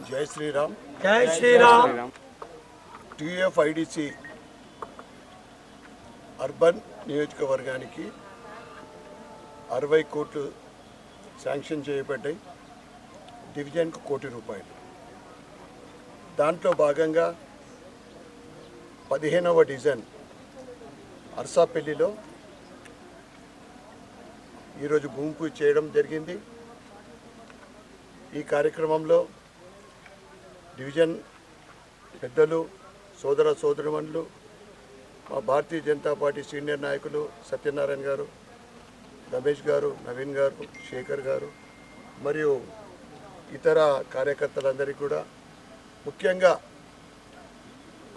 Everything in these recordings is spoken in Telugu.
జై శ్రీరామ్. జై శ్రీరామ్. టీఎఫ్ఐడిసి అర్బన్ నియోజకవర్గానికి 60 కోట్లు శాంక్షన్ చేయబడ్డాయి. డివిజన్కు ₹1 కోటి. దాంట్లో భాగంగా 15వ డివిజన్ అర్సాపల్లిలో ఈరోజు భూమి పూజ చేయడం జరిగింది. ఈ కార్యక్రమంలో డివిజన్ పెద్దలు, సోదర సోదరిమణులు, మా భారతీయ జనతా పార్టీ సీనియర్ నాయకులు సత్యనారాయణ గారు, రమేష్ గారు, నవీన్ గారు, శేఖర్ గారు మరియు ఇతర కార్యకర్తలందరికీ కూడా ముఖ్యంగా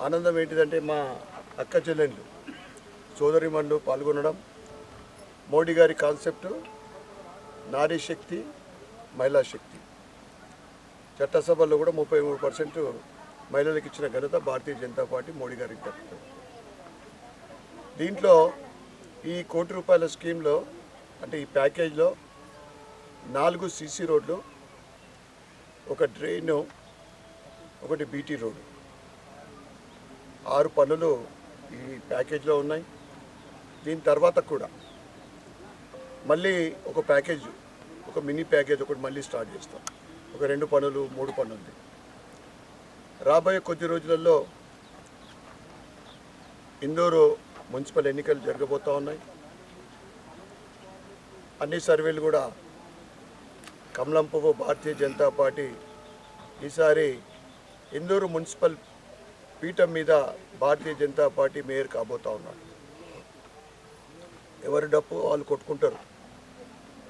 ఆనందం ఏంటిదంటే మా అక్క చెల్లెళ్ళు సోదరిమణులు పాల్గొనడం. మోడీ గారి కాన్సెప్టు నారీ శక్తి, మహిళా శక్తి. చట్టసభల్లో కూడా 33% మహిళలకు ఇచ్చిన ఘనత భారతీయ జనతా పార్టీ మోడీ గారికి దక్కుతుంది. దీంట్లో ఈ ₹1 కోటి స్కీమ్లో అంటే ఈ ప్యాకేజ్లో 4 సీసీ రోడ్లు, ఒక డ్రైను, ఒకటి బీటీ రోడ్డు, 6 పనులు ఈ ప్యాకేజ్లో ఉన్నాయి. దీని తర్వాత కూడా మళ్ళీ ఒక ప్యాకేజ్, ఒక మినీ ప్యాకేజ్ ఒకటి మళ్ళీ స్టార్ట్ చేస్తాం. ఒక 2 పనులు, 3 పనులు. రాబోయే కొద్ది రోజులలో ఇందూరు మున్సిపల్ ఎన్నికలు జరగబోతూ ఉన్నాయి. అన్ని సర్వేలు కూడా కమలంపువ్వు భారతీయ జనతా పార్టీ ఈసారి ఇందూరు మున్సిపల్ పీఠం మీద భారతీయ జనతా పార్టీ మేయర్ కాబోతూ ఉన్నారు. ఎవరి డప్పు వాళ్ళు కొట్టుకుంటారు.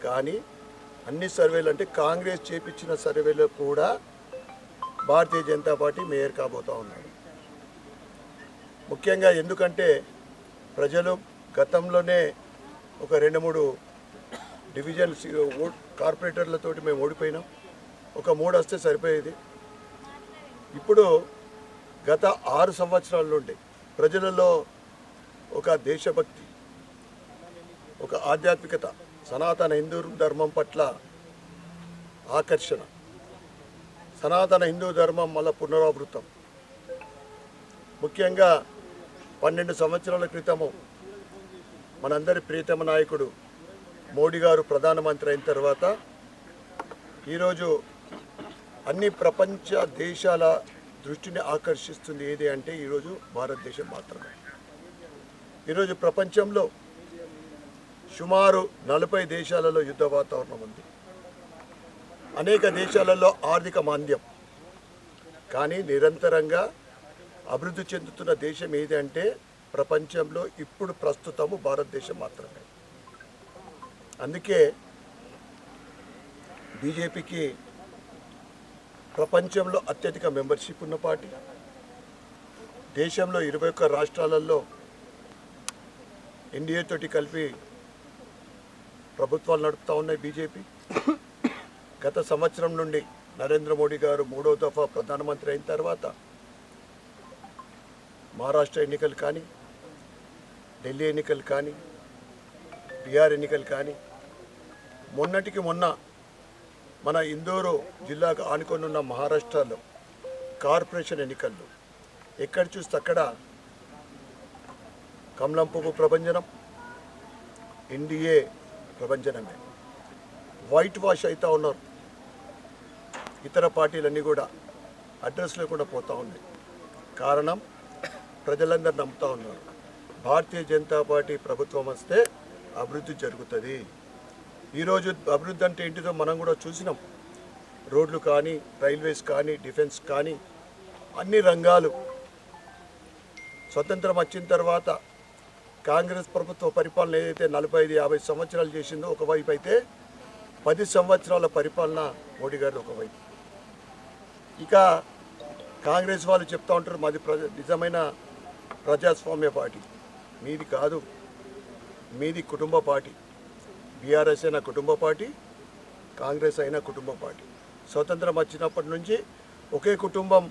కానీ అన్ని సర్వేలు అంటే కాంగ్రెస్ చేపించిన సర్వేలో కూడా భారతీయ జనతా పార్టీ మేయర్ కాబోతూ ఉన్నారు. ముఖ్యంగా ఎందుకంటే ప్రజలు గతంలోనే ఒక 2-3 డివిజన్ కార్పొరేటర్లతోటి మేము ఓడిపోయినాం. ఒక 3 వస్తే సరిపోయేది. ఇప్పుడు గత 6 సంవత్సరాల నుండి ప్రజలలో ఒక దేశభక్తి, ఒక ఆధ్యాత్మికత, సనాతన హిందూ ధర్మం పట్ల ఆకర్షణ, సనాతన హిందూ ధర్మం మళ్ళా పునరావృతం. ముఖ్యంగా 12 సంవత్సరాల క్రితము మనందరి ప్రియతమ నాయకుడు మోడీ గారు ప్రధానమంత్రి అయిన తర్వాత ఈరోజు అన్ని ప్రపంచ దేశాల దృష్టిని ఆకర్షిస్తుంది ఏది అంటే ఈరోజు భారతదేశం మాత్రమే. ఈరోజు ప్రపంచంలో సుమారు 40 దేశాలలో యుద్ధ వాతావరణం ఉంది. అనేక దేశాలలో ఆర్థిక మాంద్యం. కానీ నిరంతరంగా అభివృద్ధి చెందుతున్న దేశం ఏది అంటే ప్రపంచంలో ఇప్పుడు ప్రస్తుతము భారతదేశం మాత్రమే. అందుకే బీజేపీకి ప్రపంచంలో అత్యధిక మెంబర్షిప్ ఉన్న పార్టీ. దేశంలో 21 రాష్ట్రాలలో ఎన్డీఏ తోటి కలిపి ప్రభుత్వాలు నడుపుతూ ఉన్నాయి బీజేపీ. గత సంవత్సరం నుండి నరేంద్ర మోడీ గారు 3వ దఫా ప్రధానమంత్రి అయిన తర్వాత మహారాష్ట్ర ఎన్నికలు కానీ, ఢిల్లీ ఎన్నికలు కానీ, బీహార్ ఎన్నికలు కానీ, మొన్నటికి మొన్న మన ఇందూరు జిల్లాకు ఆనుకొని ఉన్న మహారాష్ట్రలో కార్పొరేషన్ ఎన్నికల్లో ఎక్కడ చూస్తే అక్కడ కమలంపువ్వు ప్రభంజనం, ఎన్డీఏ ప్రభంజనమే. వైట్ వాష్ అవుతూ ఉన్నారు. ఇతర పార్టీలన్నీ కూడా అడ్రస్ లేకుండా పోతూ ఉన్నాయి. కారణం ప్రజలందరూ నమ్ముతూ ఉన్నారు భారతీయ జనతా పార్టీ ప్రభుత్వం వస్తే అభివృద్ధి జరుగుతుంది. ఈరోజు అభివృద్ధి అంటే ఏంటిదో మనం కూడా చూసినాం. రోడ్లు కానీ, రైల్వేస్ కానీ, డిఫెన్స్ కానీ, అన్ని రంగాలు స్వతంత్రం వచ్చిన తర్వాత కాంగ్రెస్ ప్రభుత్వ పరిపాలన ఏదైతే 45-50 సంవత్సరాలు చేసిందో ఒకవైపు అయితే 10 సంవత్సరాల పరిపాలన మోడీ గారు ఒకవైపు. ఇక కాంగ్రెస్ వాళ్ళు చెప్తూ ఉంటారు మాది నిజమైన ప్రజాస్వామ్య పార్టీ. మీది కాదు, మీది కుటుంబ పార్టీ. బీఆర్ఎస్ అయినా కుటుంబ పార్టీ, కాంగ్రెస్ అయినా కుటుంబ పార్టీ. స్వతంత్రం వచ్చినప్పటి నుంచి ఒకే కుటుంబం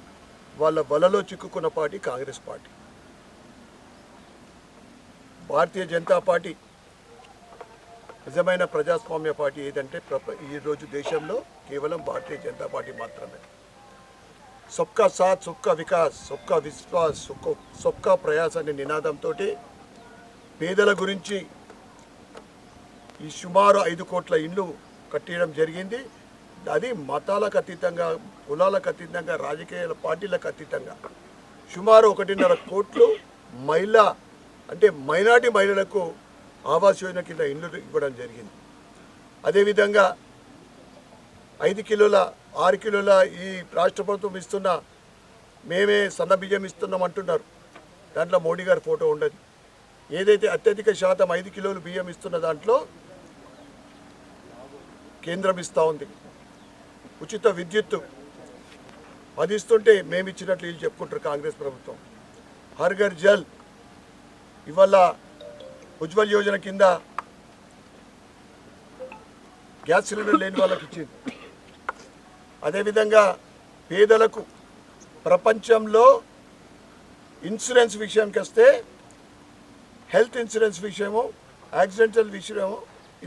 వాళ్ళ వలలో చిక్కుకున్న పార్టీ కాంగ్రెస్ పార్టీ. భారతీయ జనతా పార్టీ నిజమైన ప్రజాస్వామ్య పార్టీ ఏదంటే ఈరోజు దేశంలో కేవలం భారతీయ జనతా పార్టీ మాత్రమే. సబ్కా సాత్ సబ్కా వికాస్ సబ్కా విశ్వాస్ సబ్కా ప్రయాస్ అనే నినాదంతో పేదల గురించి ఈ సుమారు 5 కోట్ల ఇండ్లు కట్టడం జరిగింది. అది మతాలకు అతీతంగా, కులాలకు అతీతంగా, రాజకీయ పార్టీలకు అతీతంగా సుమారు 1.5 కోట్లు మైనార్టీ మహిళలకు ఆవాస్ యోజన కింద ఇండ్లు ఇవ్వడం జరిగింది. అదేవిధంగా 5 కిలోల 6 కిలోల ఈ రాష్ట్ర ప్రభుత్వం ఇస్తున్న మేమే సన్న బియ్యం ఇస్తున్నాం అంటున్నారు. దాంట్లో మోడీ గారి ఫోటో ఉండదు. ఏదైతే అత్యధిక శాతం 5 కిలోలు బియ్యం ఇస్తున్న దాంట్లో కేంద్రం ఇస్తూ ఉంది. ఉచిత విద్యుత్తు 10 ఇస్తుంటే మేము ఇచ్చినట్లు వీళ్ళు చెప్పుకుంటారు కాంగ్రెస్ ప్రభుత్వం. హర్ ఘర్ జల్ ఇవాళ ఉజ్వల్ యోజన కింద గ్యాస్ సిలిండర్ లేని వాళ్ళకి ఇచ్చింది. అదేవిధంగా పేదలకు ప్రపంచంలో ఇన్సూరెన్స్ విషయానికి వస్తే హెల్త్ ఇన్సూరెన్స్ విషయము, యాక్సిడెంటల్ విషయము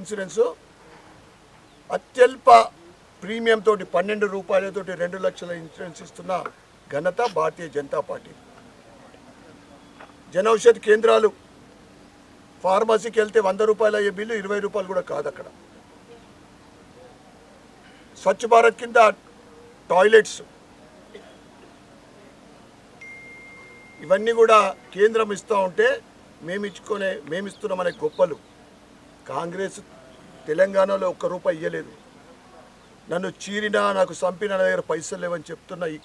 ఇన్సూరెన్సు అత్యల్ప ప్రీమియం తోటి 12 రూపాయలతోటి 2 లక్షల ఇన్సూరెన్స్ ఇస్తున్న ఘనత భారతీయ జనతా పార్టీ. జనౌషధి కేంద్రాలు, ఫార్మసీకి వెళ్తే 100 రూపాయల అయ్యే బిల్లు 20 రూపాయలు కూడా కాదు అక్కడ. స్వచ్ఛ భారత్ కింద టాయిలెట్స్, ఇవన్నీ కూడా కేంద్రం ఇస్తూ ఉంటే మేము ఇస్తున్నామనే గొప్పలు. కాంగ్రెస్ తెలంగాణలో 1 రూపాయి ఇవ్వలేదు. నన్ను చీరినా, నాకు చంపినా, నా దగ్గర పైసలు లేవని చెప్తున్న ఈ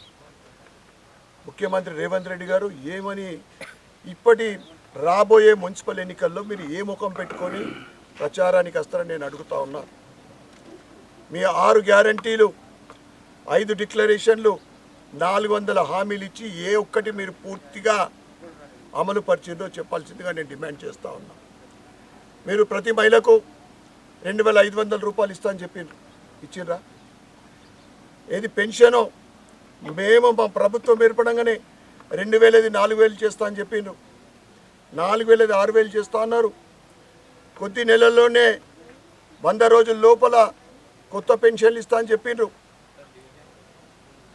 ముఖ్యమంత్రి రేవంత్ రెడ్డి గారు ఏమని ఇప్పటి రాబోయే మున్సిపల్ ఎన్నికల్లో మీరు ఏ ముఖం పెట్టుకొని ప్రచారానికి వస్తారని నేను అడుగుతా ఉన్నా. మీ 6 గ్యారంటీలు, 5 డిక్లరేషన్లు, 400 హామీలు ఇచ్చి ఏ ఒక్కటి మీరు పూర్తిగా అమలు పరిచిందో చెప్పాల్సిందిగా నేను డిమాండ్ చేస్తూ ఉన్నా. మీరు ప్రతి మహిళకు 2500 రూపాయలు ఇస్తా అని ఇచ్చిర్రా? ఏది పెన్షను మేము మా ప్రభుత్వం ఏర్పడంగానే 2000 4000 చేస్తా అని చెప్పిండ్రు. 4000 6000 చేస్తా అన్నారు. కొద్ది నెలల్లోనే 100 రోజుల లోపల కొత్త పెన్షన్లు ఇస్తా అని చెప్పిండ్రు.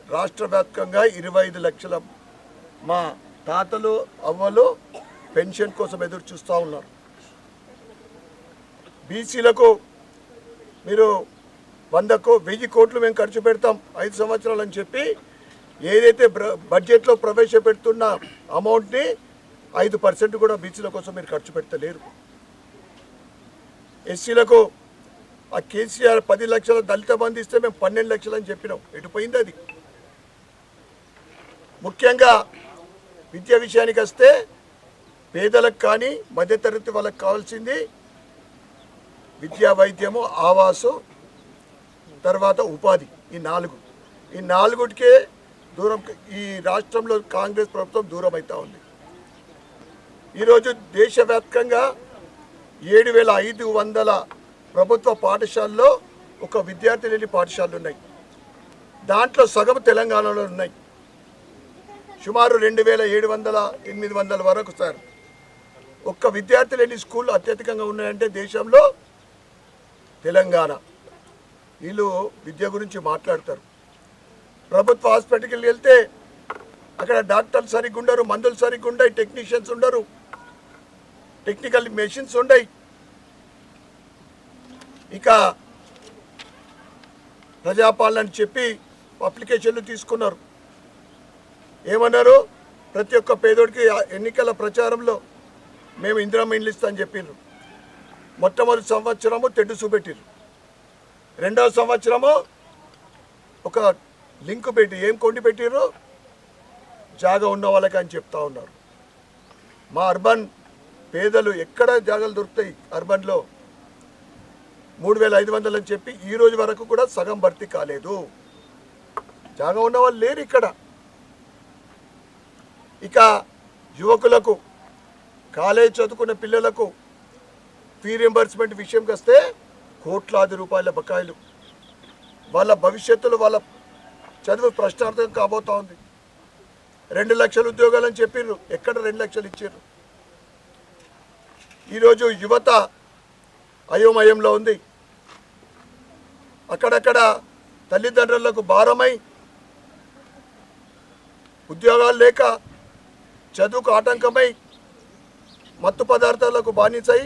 రాష్ట్ర వ్యాప్తంగా 25 లక్షల మా తాతలు అవ్వలు పెన్షన్ కోసం ఎదురు చూస్తూ ఉన్నారు. బీసీలకు మీరు 100 కోట్లు మేము ఖర్చు పెడతాం 5 సంవత్సరాలు అని చెప్పి ఏదైతే బడ్జెట్లో ప్రవేశపెడుతున్న అమౌంట్ని 5% కూడా బీసీల కోసం మీరు ఖర్చు పెట్టలేరు. ఎస్సీలకు ఆ కేసీఆర్ 10 లక్షల దళిత బంధు ఇస్తే మేము 12 లక్షలు అని చెప్పినాం. ఎటుపోయింది అది? ముఖ్యంగా విద్య విషయానికి వస్తే పేదలకు కానీ మధ్యతరగతి వాళ్ళకి కావాల్సింది విద్యా, వైద్యము, ఆవాసు, తర్వాత ఉపాధి. ఈ 4కే దూరం ఈ రాష్ట్రంలో కాంగ్రెస్ ప్రభుత్వం దూరం అవుతూ ఉంది. ఈరోజు దేశవ్యాప్తంగా 7500 ప్రభుత్వ పాఠశాలలో ఒక విద్యార్థి లేని పాఠశాలలు ఉన్నాయి. దాంట్లో సగం తెలంగాణలో ఉన్నాయి. సుమారు 2700-800 వరకు సార్ ఒక్క విద్యార్థి లేని స్కూళ్ళు అత్యధికంగా ఉన్నాయంటే దేశంలో తెలంగాణ. వీళ్ళు విద్య గురించి మాట్లాడతారు. ప్రభుత్వ హాస్పిటల్కి వెళ్తే అక్కడ డాక్టర్లు సరిగ్గా ఉండరు, మందులు సరిగ్గా ఉండవు, టెక్నీషియన్స్ ఉండరు, టెక్నికల్ మెషిన్స్ ఉండవు. ఇక ప్రజాపాలన చెప్పి అప్లికేషన్లు తీసుకున్నారు. ఏమన్నారు? ప్రతి ఒక్క పేదోడికి ఎన్నికల ప్రచారంలో మేము ఇందిరమ్మ ఇండ్లు ఇస్తామని చెప్పిండ్రు. మొట్టమొదటి సంవత్సరము తెడ్డు చూపెట్టిర్రు. 2వ సంవత్సరము ఒక లింక్ పెట్టి ఏం కొండి పెట్టిర్రు? జాగా ఉన్న వాళ్ళకి అని చెప్తా ఉన్నారు. మా అర్బన్ పేదలు ఎక్కడ జాగాలు దొరుకుతాయి? అర్బన్లో 3500 అని చెప్పి ఈ రోజు వరకు కూడా సగం భర్తీ కాలేదు. జాగా ఉన్న వాళ్ళు లేరు ఇక్కడ. ఇక యువకులకు, కాలేజ్ చదువుకున్న పిల్లలకు ఫీ రింబర్స్మెంట్ విషయంకి వస్తే కోట్లాది రూపాయల బకాయిలు. వాళ్ళ భవిష్యత్తులో వాళ్ళ చదువు ప్రశ్నార్థం కాబోతా ఉంది. 2 లక్షల ఉద్యోగాలని చెప్పిర్రు. ఎక్కడ 2 లక్షలు ఇచ్చారు? ఈరోజు యువత అయోమయంలో ఉంది. అక్కడక్కడ తల్లిదండ్రులకు భారమై ఉద్యోగాలు లేక చదువుకు ఆటంకమై మత్తు పదార్థాలకు బానిసై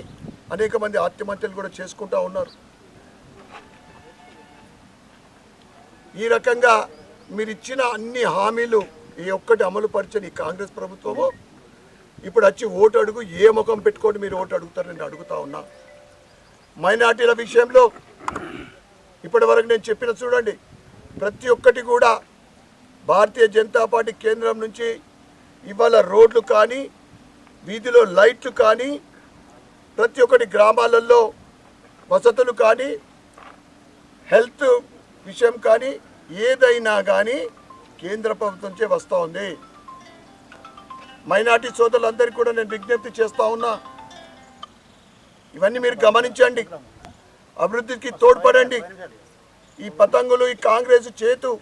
అనేక మంది ఆత్మహత్యలు కూడా చేసుకుంటూ ఉన్నారు. ఈ రకంగా మీరు ఇచ్చిన అన్ని హామీలు ఈ ఒక్కటి అమలు పరిచని కాంగ్రెస్ ప్రభుత్వము ఇప్పుడు వచ్చి ఓటు అడుగు ఏ ముఖం పెట్టుకొని మీరు ఓటు అడుగుతారు నేను అడుగుతా ఉన్నా. మైనార్టీల విషయంలో ఇప్పటి వరకు నేను చెప్పిన చూడండి, ప్రతి ఒక్కటి కూడా భారతీయ జనతా పార్టీ కేంద్రం నుంచి ఇవాళ రోడ్లు కానీ వీధిలో లైట్లు కానీ ప్రతి ఒక్కటి గ్రామాలలో వసతులు కానీ హెల్త్ విషయం కానీ ఏదైనా కానీ కేంద్ర ప్రభుత్వం నుంచి వస్తూ ఉంది. మైనార్టీ సోదరులందరికీ కూడా నేను విజ్ఞప్తి చేస్తూ ఉన్నా, ఇవన్నీ మీరు గమనించండి, అభివృద్ధికి తోడ్పడండి. ఈ పతంగులు ఈ కాంగ్రెస్ చేతు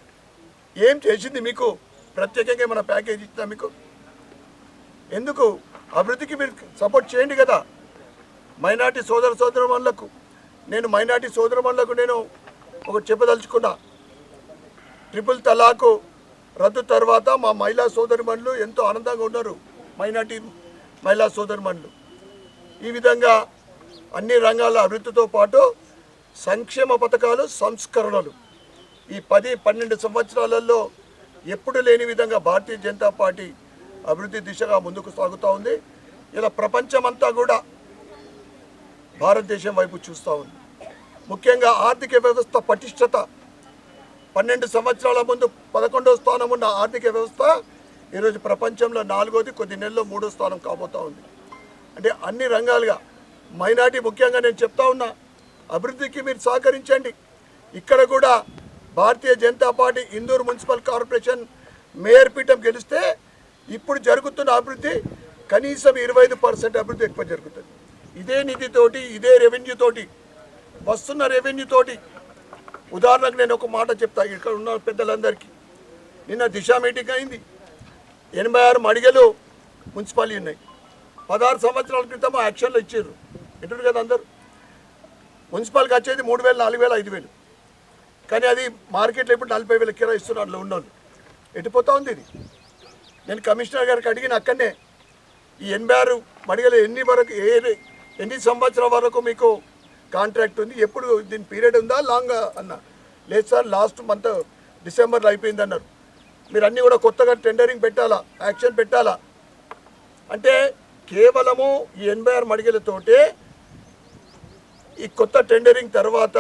ఏం చేసింది మీకు? ప్రత్యేకంగా మన ప్యాకేజ్ ఇచ్చిందా మీకు? ఎందుకు? అభివృద్ధికి మీరు సపోర్ట్ చేయండి కదా. మైనార్టీ సోదరుమణులకు నేను ఒకటి చెప్పదలుచుకున్నా. ట్రిపుల్ తలాకు రద్దు తర్వాత మా మహిళా సోదరిమణులు ఎంతో ఆనందంగా ఉన్నారు. మైనార్టీ మహిళా సోదరిమణులు ఈ విధంగా అన్ని రంగాల అభివృద్ధితో పాటు సంక్షేమ పథకాలు సంస్కరణలు ఈ 10-12 సంవత్సరాలలో ఎప్పుడు లేని విధంగా భారతీయ జనతా పార్టీ అభివృద్ధి దిశగా ముందుకు సాగుతూ ఉంది. ఇలా ప్రపంచమంతా కూడా భారతదేశం వైపు చూస్తూ ఉంది. ముఖ్యంగా ఆర్థిక వ్యవస్థ పటిష్టత 12 సంవత్సరాల ముందు 11వ స్థానం ఉన్న ఆర్థిక వ్యవస్థ ఈరోజు ప్రపంచంలో 4వది, కొద్ది నెలల్లో 3వ స్థానం కాబోతూ ఉంది. అంటే అన్ని రంగాలుగా మైనార్టీ ముఖ్యంగా నేను చెప్తా ఉన్నా, అభివృద్ధికి మీరు సహకరించండి. ఇక్కడ కూడా Bharatiya Janata Party Indur municipal corporation mayor పీఠం గెలిస్తే ఇప్పుడు జరుగుతున్న అభివృద్ధి కనీసం 25% అభివృద్ధి ఎక్కువ జరుగుతుంది. ఇదే నిధితోటి, ఇదే రెవెన్యూతోటి, వస్తున్న రెవెన్యూతోటి. ఉదాహరణకు నేను ఒక మాట చెప్తా ఇక్కడ ఉన్న పెద్దలందరికీ. నిన్న దిశ మీటింగ్ అయింది. 86 మడిగలు మున్సిపాలిటీ ఉన్నాయి. 16 సంవత్సరాల క్రితం యాక్షన్లో ఇచ్చారు. ఎటు కదా అందరూ మున్సిపాల్కి వచ్చేది 3,000, 4,000, 5,000. కానీ అది మార్కెట్లో ఇప్పుడు 40,000 కిరా ఇస్తున్నారు అందులో ఉన్నోళ్ళు. ఎటుపోతా ఉంది ఇది? నేను కమిషనర్ గారికి అడిగిన అక్కడనే ఈ 86 మడిగలు ఎన్ని సంవత్సరాల వరకు మీకు కాంట్రాక్ట్ ఉంది, ఎప్పుడు దీని పీరియడ్ ఉందా లాంగ్ అన్న? లేదు సార్, లాస్ట్ మంత్ డిసెంబర్లో అయిపోయింది అన్నారు. మీరు అన్నీ కూడా కొత్తగా టెండరింగ్ పెట్టాలా, యాక్షన్ పెట్టాలా? అంటే కేవలము ఈ 86 మడిగలతోటే ఈ కొత్త టెండరింగ్ తర్వాత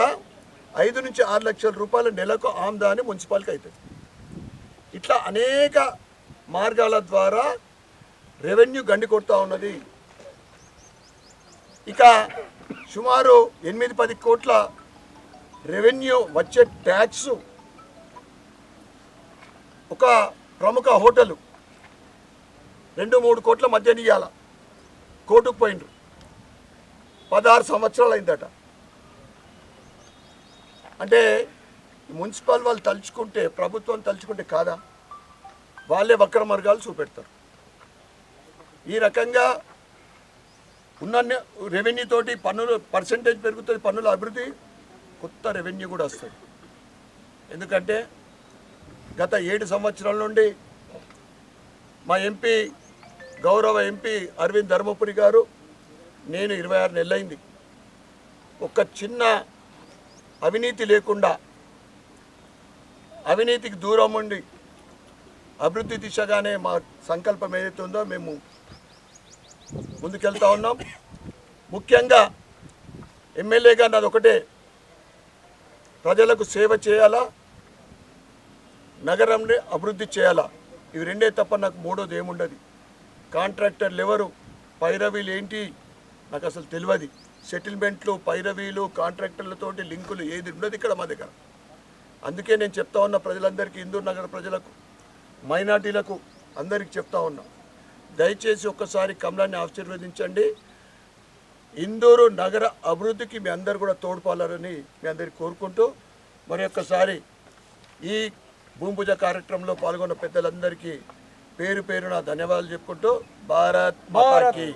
5 నుంచి 6 లక్షల రూపాయల నెలకు ఆమ్దాని మున్సిపాలిటీ అవుతుంది. ఇట్లా అనేక మార్గాల ద్వారా రెవెన్యూ గండి కొడుతూ ఉన్నది. ఇక సుమారు 8-10 కోట్ల రెవెన్యూ వచ్చే ట్యాక్స్ ఒక ప్రముఖ హోటలు 2-3 కోట్ల మధ్య ఇయ్యాల కోర్టుకు పోయిండ్రు. 16 సంవత్సరాలు అయిందట. అంటే మున్సిపల్ వాళ్ళు తలుచుకుంటే, ప్రభుత్వం తలుచుకుంటే కాదా? వాళ్ళే వక్ర మార్గాలు చూపెడతారు. ఈ రకంగా ఉన్న రెవెన్యూ తోటి పన్నులు పర్సెంటేజ్ పెరుగుతుంది, పన్నుల అభివృద్ధి, కొత్త రెవెన్యూ కూడా వస్తుంది. ఎందుకంటే గత 7 సంవత్సరాల నుండి మా ఎంపీ, గౌరవ ఎంపీ అరవింద్ ధర్మపురి గారు, నేను 26 నెలలైంది. ఒక చిన్న అవినీతి లేకుండా, అవినీతికి దూరం ఉండి అభివృద్ధి దిశగానే మా సంకల్పం ఏదైతే ఉందో మేము ముందుకెళ్తా ఉన్నాం. ముఖ్యంగా ఎమ్మెల్యేగా నాది ఒకటే, ప్రజలకు సేవ చేయాలా, నగరంని అభివృద్ధి చేయాలా. ఇవి రెండే తప్ప నాకు మూడోది ఏముండదు. కాంట్రాక్టర్లు ఎవరు, పైరవీలు ఏంటి నాకు అసలు తెలియదు. సెటిల్మెంట్లు, పైరవీలు, కాంట్రాక్టర్లతోటి లింకులు ఏది ఉండదు ఇక్కడ మా దగ్గర. అందుకే నేను చెప్తా ఉన్నా ప్రజలందరికీ, ఇందూరు నగర ప్రజలకు, మైనార్టీలకు అందరికీ చెప్తా ఉన్నా, దయచేసి ఒక్కసారి కమలాన్ని ఆశీర్వదించండి. ఇందూరు నగర అభివృద్ధికి మీ అందరు కూడా తోడ్పాలని మీ అందరికీ కోరుకుంటూ, మరి ఒక్కసారి ఈ భూమి పూజ కార్యక్రమంలో పాల్గొన్న పెద్దలందరికీ పేరు పేరున ధన్యవాదాలు చెప్పుకుంటూ, భారత్ మాతాకి